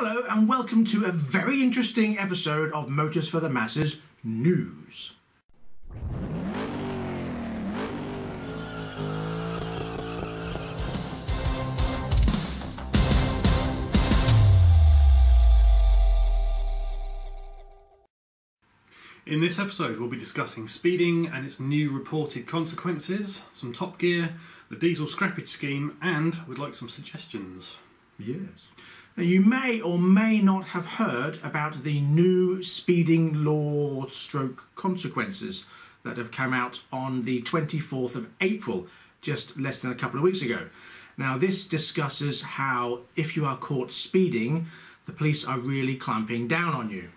Hello and welcome to a very interesting episode of Motors for the Masses News. In this episode we'll be discussing speeding and its new reported consequences, some Top Gear, the diesel scrappage scheme, and we'd like some suggestions. Yes. Now you may or may not have heard about the new speeding law stroke consequences that have come out on the 24th of April, just less than a couple of weeks ago. Now this discusses how if you are caught speeding, the police are really clamping down on you.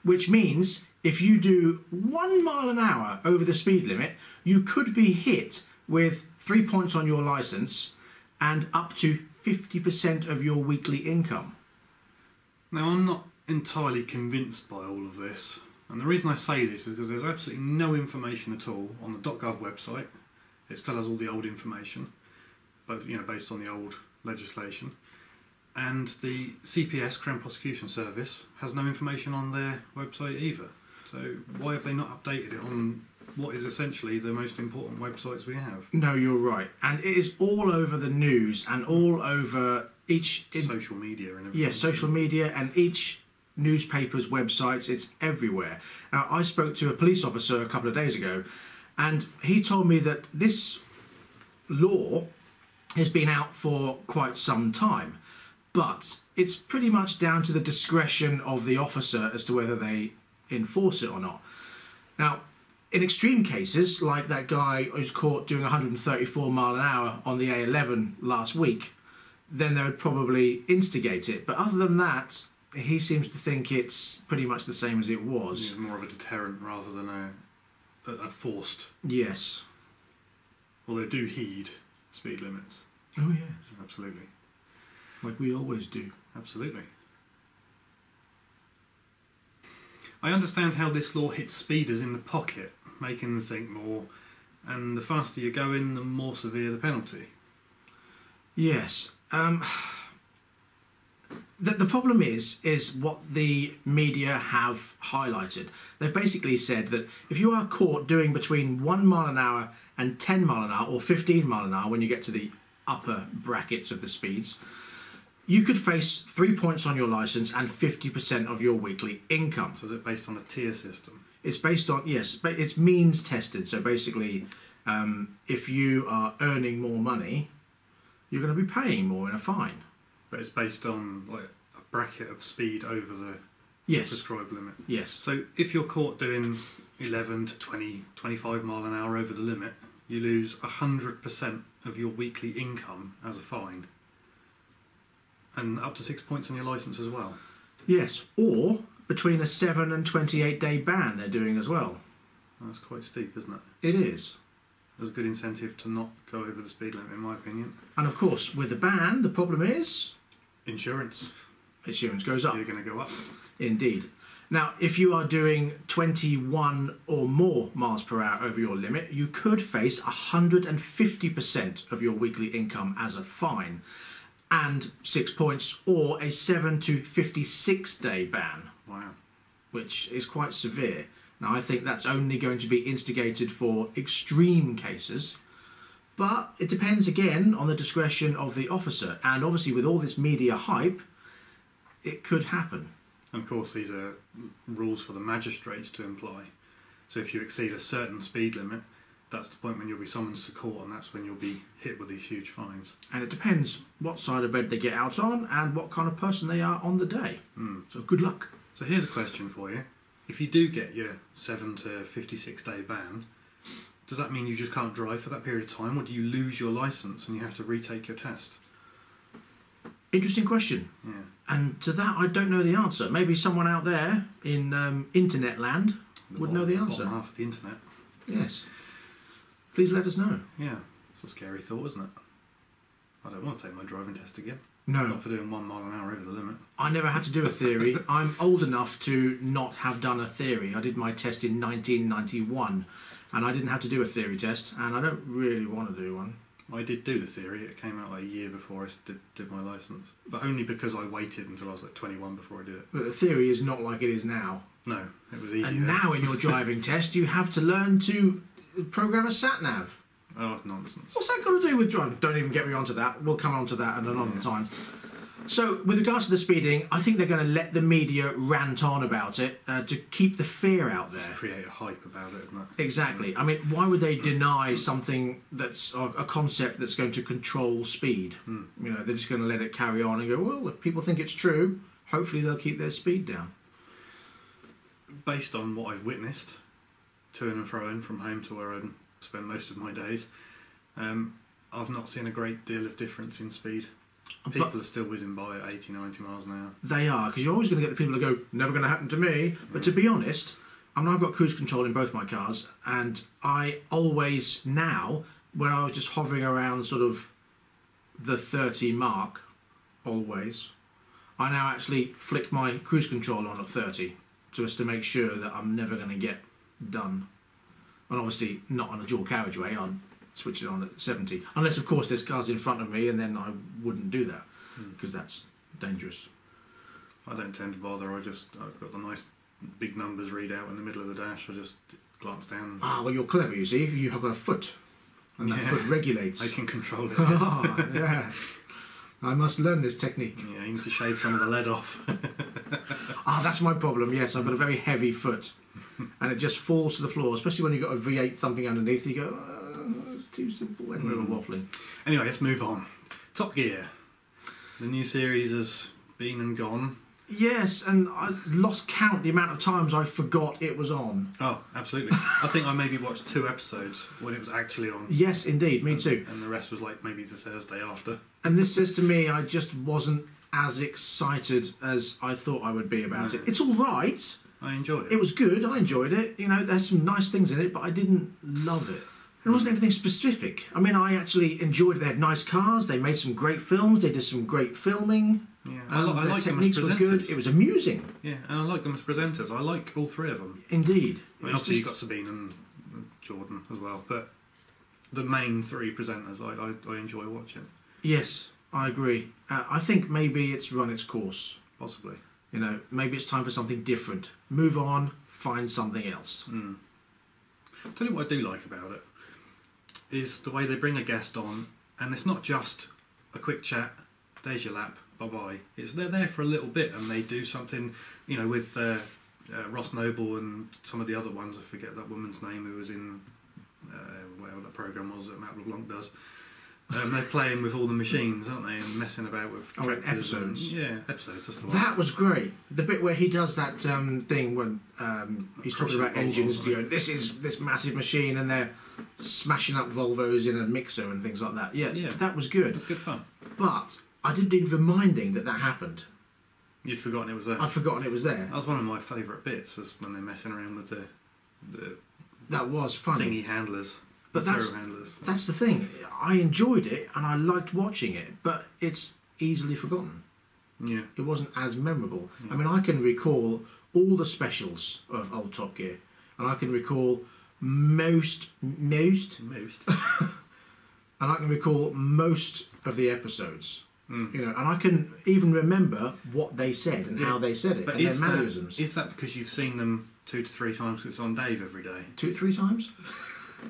Which means if you do 1 mile an hour over the speed limit, you could be hit with 3 points on your licence and up to 50% of your weekly income. Now I'm not entirely convinced by all of this, and the reason I say this is because there's absolutely no information at all on the .gov website. It still has all the old information, but based on the old legislation. And the CPS, Crown Prosecution Service, has no information on their website either. So why have they not updated it on what is essentially the most important websites we have? No, you're right. And it is all over the news and all over social media and everything. Yes, social media and each newspaper's websites. It's everywhere. Now, I spoke to a police officer a couple of days ago, and he told me that this law has been out for quite some time. But it's pretty much down to the discretion of the officer as to whether they enforce it or not. Now, in extreme cases, like that guy who's caught doing 134 mile an hour on the A11 last week, then they would probably instigate it. But other than that, he seems to think it's pretty much the same as it was. Yeah, more of a deterrent rather than a forced. Yes. Well, they do heed speed limits. Oh, yes. Absolutely. Like we always do. Absolutely. I understand how this law hits speeders in the pocket, making them think more, and the faster you're going, the more severe the penalty. Yes. The problem is what the media have highlighted. They've basically said that if you are caught doing between 1 mile an hour and 10 mile an hour, or 15 mile an hour when you get to the upper brackets of the speeds, you could face 3 points on your licence and 50% of your weekly income. So they're based on a tier system? It's based on, yes, but it's means tested. So basically, if you are earning more money, you're going to be paying more in a fine. But it's based on like a bracket of speed over the prescribed limit? Yes. So if you're caught doing 11 to 20, 25 mile an hour over the limit, you lose 100% of your weekly income as a fine. And up to 6 points on your licence as well. Yes, or between a 7 and 28 day ban they're doing as well. That's quite steep, isn't it? It is. There's a good incentive to not go over the speed limit, in my opinion. And of course, with the ban, the problem is... Insurance. Insurance goes up. You're going to go up. Indeed. Now, if you are doing 21 or more miles per hour over your limit, you could face 150% of your weekly income as a fine. And 6 points, or a 7 to 56 day ban. Wow. Which is quite severe. Now, I think that's only going to be instigated for extreme cases, but it depends again on the discretion of the officer. And obviously, with all this media hype, it could happen. And of course, these are rules for the magistrates to imply. So if you exceed a certain speed limit, that's the point when you'll be summoned to court, and that's when you'll be hit with these huge fines. And it depends what side of bed they get out on and what kind of person they are on the day. So good luck. So here's a question for you. If you do get your 7 to 56 day ban, does that mean you just can't drive for that period of time, or do you lose your licence and you have to retake your test? Interesting question. Yeah. And to that, I don't know the answer. Maybe someone out there in internet land would know the answer. The bottom half of the internet. Yes. Please let us know. Yeah, it's a scary thought, isn't it? I don't want to take my driving test again. No. Not for doing 1 mile an hour over the limit. I never had to do a theory. I'm old enough to not have done a theory. I did my test in 1991, and I didn't have to do a theory test, and I don't really want to do one. I did do the theory. It came out like a year before I did my licence, but only because I waited until I was like 21 before I did it. But the theory is not like it is now. No, it was easier. And now in your driving test, you have to learn to program a sat-nav. Oh, that's nonsense. What's that got to do with driving? Don't even get me onto that. We'll come on to that at another time. So, with regards to the speeding, I think they're going to let the media rant on about it to keep the fear out there. Just create a hype about it, isn't it? Exactly. I mean, why would they deny something that's a concept that's going to control speed? You know, they're just going to let it carry on and go, well, if people think it's true, hopefully they'll keep their speed down. Based on what I've witnessed, to and fro from home to where I spend most of my days, I've not seen a great deal of difference in speed. People are still whizzing by at 80, 90 miles an hour. They are, because you're always going to get the people that go, never going to happen to me. But to be honest, I mean, I've got cruise control in both my cars, and I always now, when I was just hovering around sort of the 30 mark, always, I now actually flick my cruise control on at 30, so as to make sure that I'm never going to get done. And obviously not on a dual carriageway, I'm switch it on at 70. Unless, of course, there's cars in front of me, and then I wouldn't do that, because that's dangerous. I don't tend to bother. I've got the nice big numbers read out in the middle of the dash. I just glance down. Ah, well, you're clever, you see. You have got a foot, and that foot regulates. I can control it. Ah, yes. I must learn this technique. Yeah, you need to shave some of the lead off. That's my problem, yes. I've got a very heavy foot, and it just falls to the floor, especially when you've got a V8 thumping underneath. You go, it's too simple. Anyway, we're waffling. Anyway, let's move on. Top Gear. The new series has been and gone. Yes, and I lost count the amount of times I forgot it was on. Oh, absolutely. I think I maybe watched 2 episodes when it was actually on. Yes, indeed, me too. And the rest was like maybe the Thursday after. And this says to me I just wasn't as excited as I thought I would be about it. It's all right. I enjoyed it. It was good. I enjoyed it. You know, there's some nice things in it, but I didn't love it. It wasn't anything specific. I mean, I actually enjoyed it. They had nice cars. They made some great films. They did some great filming. Yeah, I like them as techniques were good. It was amusing. Yeah, and I like them as presenters. I like all 3 of them. Indeed. I mean, obviously you've got Sabine and Jordan as well, but the main 3 presenters I enjoy watching. Yes, I agree. I think maybe it's run its course. Possibly. You know, maybe it's time for something different. Move on, find something else. I'll tell you what I do like about it is the way they bring a guest on, and it's not just a quick chat, there's your lap, bye-bye. They're there for a little bit, and they do something, you know, with Ross Noble and some of the other ones. I forget that woman's name who was in whatever that programme was that Matt LeBlanc does. They're playing with all the machines, aren't they, and messing about with episodes. Episodes. That's the one. That was great. The bit where he does that thing when he's talking about engines, you know, this is this massive machine, and they're smashing up Volvos in a mixer and things like that. Yeah, that was good. It's good fun. But I did need reminding that happened. You'd forgotten it was there. I'd forgotten it was there. That was one of my favourite bits, was when they're messing around with the that was funny. Thingy handlers. But that's the thing. I enjoyed it and I liked watching it, but it's easily forgotten. Yeah. It wasn't as memorable. Yeah. I mean, I can recall all the specials of old Top Gear, and I can recall most, and I can recall most of the episodes. You know, and I can even remember what they said and how they said it, and their mannerisms. Is that because you've seen them 2 to 3 times because it's on Dave every day? 2 to 3 times?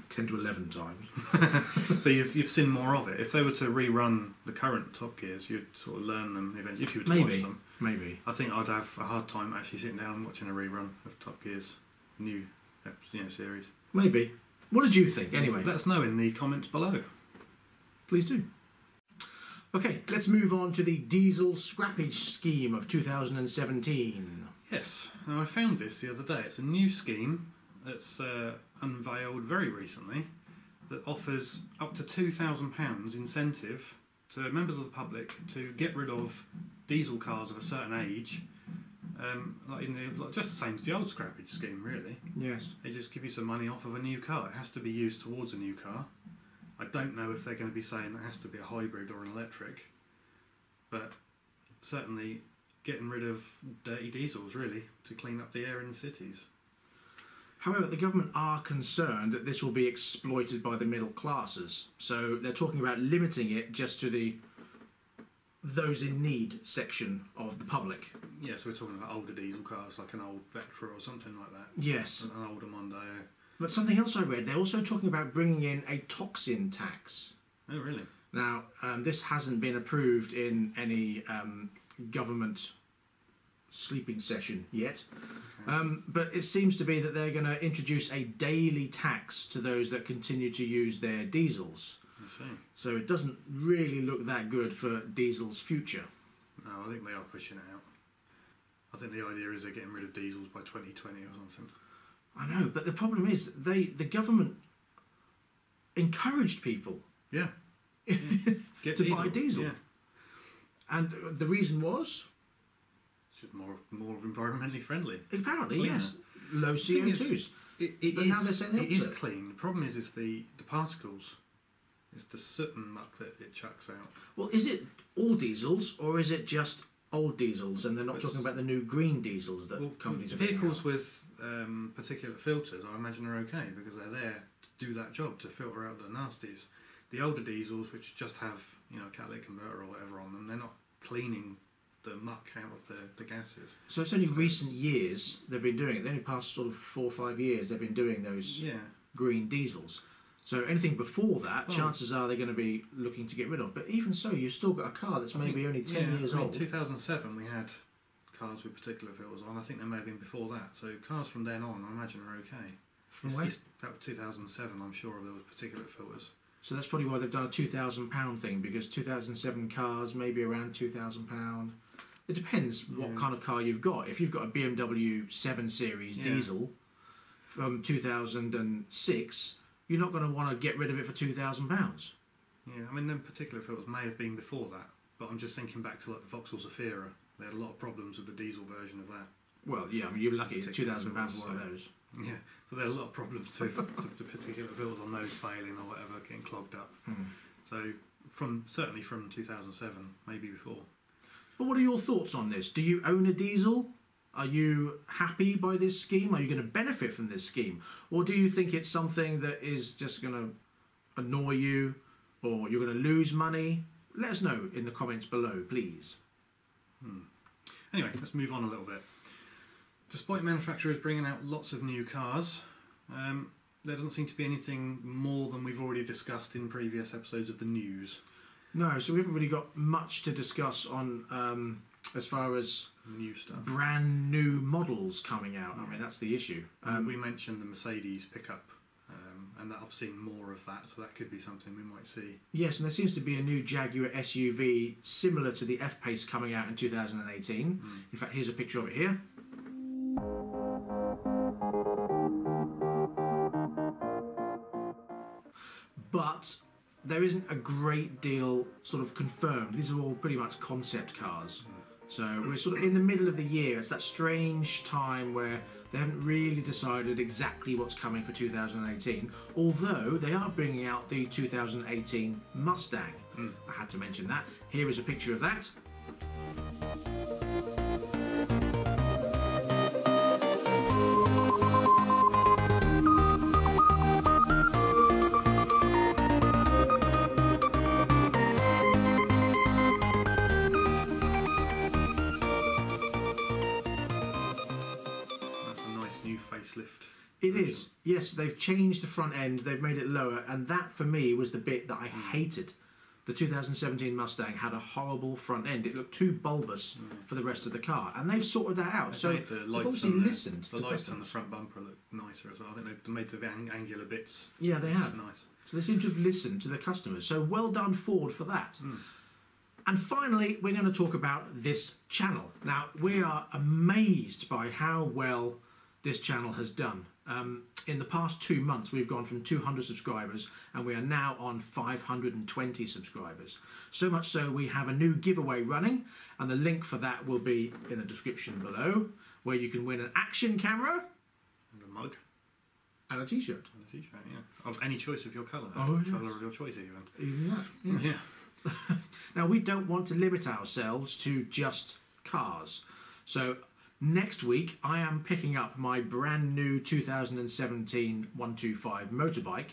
10 to 11 times. So you've seen more of it. If they were to rerun the current Top Gears, you'd sort of learn them eventually. If you were to watch them, maybe. I think I'd have a hard time actually sitting down and watching a rerun of Top Gear's new series. Maybe. What did you think, anyway? Let us know in the comments below. Please do. Okay, let's move on to the diesel scrappage scheme of 2017. Yes. Now, I found this the other day. It's a new scheme that's unveiled very recently that offers up to £2,000 incentive to members of the public to get rid of diesel cars of a certain age, just the same as the old scrappage scheme, really. Yes. They just give you some money off of a new car. It has to be used towards a new car. I don't know if they're going to be saying it has to be a hybrid or an electric, but certainly getting rid of dirty diesels, really, to clean up the air in the cities. However, the government are concerned that this will be exploited by the middle classes. So they're talking about limiting it just to the those in need section of the public. Yeah, so we're talking about older diesel cars, like an old Vectra or something like that. Yes. An older Mondeo. But something else I read, they're also talking about bringing in a toxin tax. Oh, really? Now, this hasn't been approved in any government sleeping session yet. Okay. But it seems to be that they're going to introduce a daily tax to those that continue to use their diesels. I see. So it doesn't really look that good for diesel's future. No, I think they are pushing it out. I think the idea is they're getting rid of diesels by 2020 or something. I know, but the problem is the government encouraged people to buy diesel. Yeah. And the reason was? It's just more environmentally friendly. Apparently, Cleaner. yes. Low CO2s. Now they're saying the it is opposite. clean. The problem is it's the particles. It's the soot and muck that it chucks out. Well, is it all diesels or is it just old diesels, and they're not talking about the new green diesels that companies are vehicles with particulate filters, I imagine, are okay because they're there to do that job, to filter out the nasties. The older diesels, which just have a catalytic converter or whatever on them, they're not cleaning the muck out of the gases. So it's only recent years they've been doing it. The only past sort of 4 or 5 years they've been doing those green diesels. So anything before that, chances are they're going to be looking to get rid of. But even so, you've still got a car that's maybe only 10 years old. In 2007 we had cars with particulate filters on. I think there may have been before that. So cars from then on, I imagine, are okay. From when? About 2007, I'm sure there was particulate filters. So that's probably why they've done a £2,000 thing, because 2007 cars maybe around £2,000. It depends what kind of car you've got. If you've got a BMW 7 Series diesel from 2006, you're not going to want to get rid of it for £2,000. Yeah, I mean, them particular filters may have been before that, but I'm just thinking back to like the Vauxhall Zafira. They had a lot of problems with the diesel version of that. Well, yeah, I mean, you're lucky it's £2,000 for one of those. Yeah, so there are a lot of problems with the particular filters on those failing or whatever, getting clogged up. So certainly from 2007, maybe before. But what are your thoughts on this? Do you own a diesel? Are you happy by this scheme? Are you going to benefit from this scheme? Or do you think it's something that is just going to annoy you, or you're going to lose money? Let us know in the comments below, please. Anyway, let's move on a little bit. Despite manufacturers bringing out lots of new cars, there doesn't seem to be anything more than we've already discussed in previous episodes of the news. No, so we haven't really got much to discuss on as far as new stuff, brand new models coming out. I mean, that's the issue. We mentioned the Mercedes pickup, and I've seen more of that, so that could be something we might see. Yes, and there seems to be a new Jaguar SUV similar to the F-Pace coming out in 2018. In fact, here's a picture of it here. But there isn't a great deal sort of confirmed. These are all pretty much concept cars. So we're sort of in the middle of the year. It's that strange time where they haven't really decided exactly what's coming for 2018, although they are bringing out the 2018 Mustang. I had to mention that. Here is a picture of that. It is, yes. They've changed the front end, they've made it lower, and that for me was the bit that I hated. The 2017 Mustang had a horrible front end. It looked too bulbous for the rest of the car, and they've sorted that out. So they've obviously listened to the lights on the front bumper look nicer as well. I think they've made the angular bits. Yeah, they have. Nice. So they seem to have listened to the customers. So well done, Ford, for that. And finally, we're going to talk about this channel. Now, we are amazed by how well this channel has done. In the past 2 months, we've gone from 200 subscribers and we are now on 520 subscribers. So much so we have a new giveaway running, and the link for that will be in the description below, where you can win an action camera and a mug and a t-shirt. And a t-shirt, yeah, of any choice of your colour. Colour of your choice, even. Even that, yes. Yeah. Now, we don't want to limit ourselves to just cars. So Next week, I am picking up my brand new 2017 125 motorbike.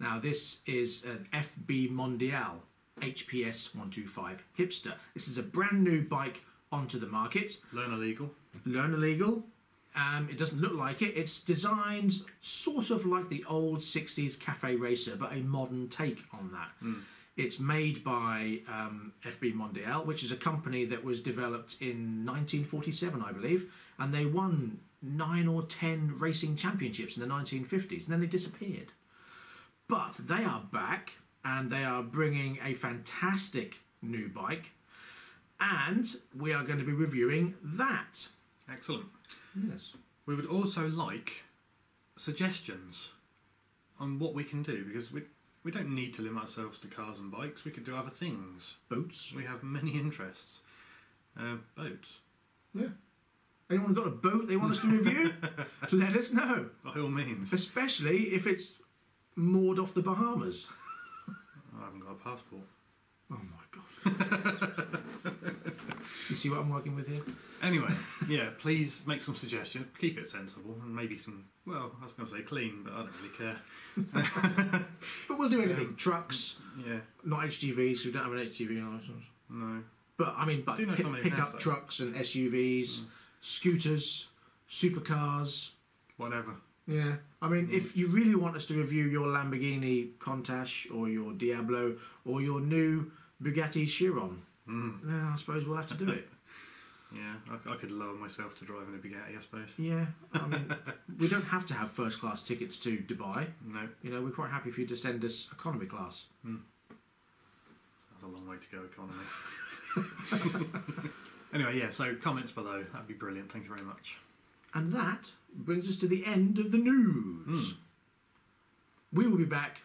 Now, this is an FB Mondial HPS 125 Hipster. This is a brand new bike onto the market. Learner legal. Learner legal. It doesn't look like it. It's designed sort of like the old 60s Cafe Racer, but a modern take on that. It's made by FB Mondial, which is a company that was developed in 1947, I believe, and they won 9 or 10 racing championships in the 1950s, and then they disappeared. But they are back, and they are bringing a fantastic new bike, and we are going to be reviewing that. Excellent. Yes. We would also like suggestions on what we can do, because we don't need to limit ourselves to cars and bikes. We could do other things. Boats. We have many interests. Boats. Yeah. Anyone got a boat they want us to review? Let us know. By all means. Especially if it's moored off the Bahamas. I haven't got a passport. Oh my God. You see what I'm working with here? Anyway, yeah, please make some suggestions. Keep it sensible and maybe some, well, I was going to say clean, but I don't really care. But we'll do anything. Trucks, Yeah. not HGVs, we don't have an HGV license. No. But I mean, Do know somebody pick has up that. trucks and SUVs, scooters, supercars. Whatever. Yeah, I mean, if you really want us to review your Lamborghini Countach or your Diablo or your new Bugatti Chiron, I suppose we'll have to do it. Yeah, I could lower myself to driving a Bugatti, I suppose. Yeah, I mean, we don't have to have first class tickets to Dubai. No. You know, we're quite happy for you to send us economy class. That's a long way to go, economy. Anyway, yeah, so comments below. That'd be brilliant. Thank you very much. And that brings us to the end of the news. We will be back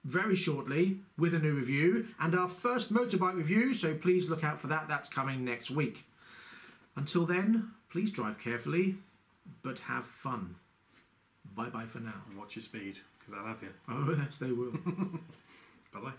very shortly with a new review and our first motorbike review, so please look out for that. That's coming next week. Until then, please drive carefully, but have fun. Bye-bye for now. And watch your speed, because I'll have you. Oh, yes, they will. Bye-bye.